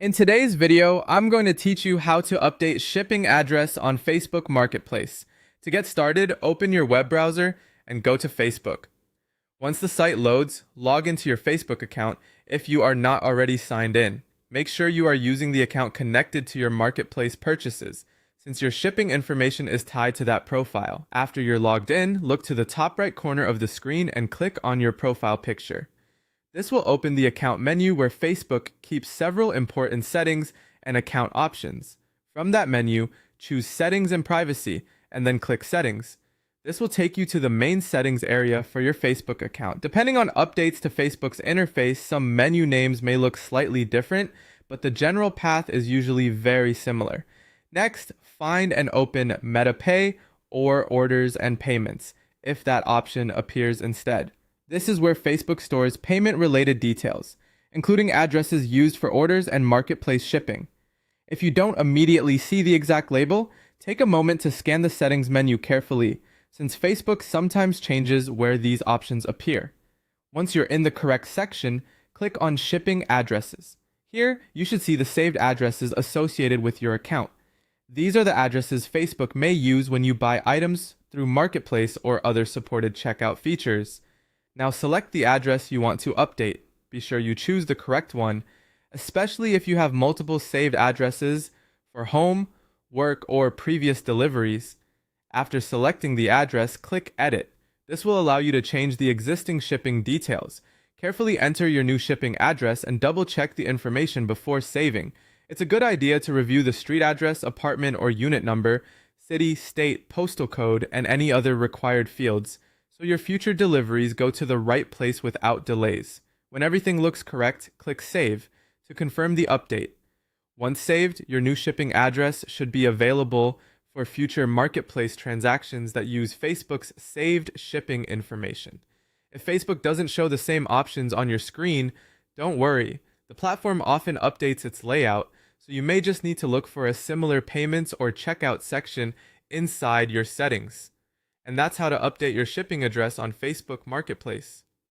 In today's video, I'm going to teach you how to update shipping address on Facebook Marketplace. To get started, open your web browser and go to Facebook. Once the site loads, log into your Facebook account if you are not already signed in. Make sure you are using the account connected to your marketplace purchases, since your shipping information is tied to that profile. After you're logged in, look to the top right corner of the screen and click on your profile picture. This will open the account menu where Facebook keeps several important settings and account options. From that menu, choose Settings and Privacy, and then click Settings. This will take you to the main settings area for your Facebook account. Depending on updates to Facebook's interface, some menu names may look slightly different, but the general path is usually very similar. Next, find and open MetaPay or Orders and Payments, if that option appears instead. This is where Facebook stores payment-related details, including addresses used for orders and marketplace shipping. If you don't immediately see the exact label, take a moment to scan the settings menu carefully, since Facebook sometimes changes where these options appear. Once you're in the correct section, click on Shipping Addresses. Here, you should see the saved addresses associated with your account. These are the addresses Facebook may use when you buy items through Marketplace or other supported checkout features. Now select the address you want to update. Be sure you choose the correct one, especially if you have multiple saved addresses for home, work, or previous deliveries. After selecting the address, click Edit. This will allow you to change the existing shipping details. Carefully enter your new shipping address and double check the information before saving. It's a good idea to review the street address, apartment or unit number, city, state, postal code, and any other required fields, so your future deliveries go to the right place without delays. When everything looks correct, click Save to confirm the update. Once saved, your new shipping address should be available for future marketplace transactions that use Facebook's saved shipping information. If Facebook doesn't show the same options on your screen, don't worry. The platform often updates its layout, so you may just need to look for a similar payments or checkout section inside your settings. And that's how to update your shipping address on Facebook Marketplace.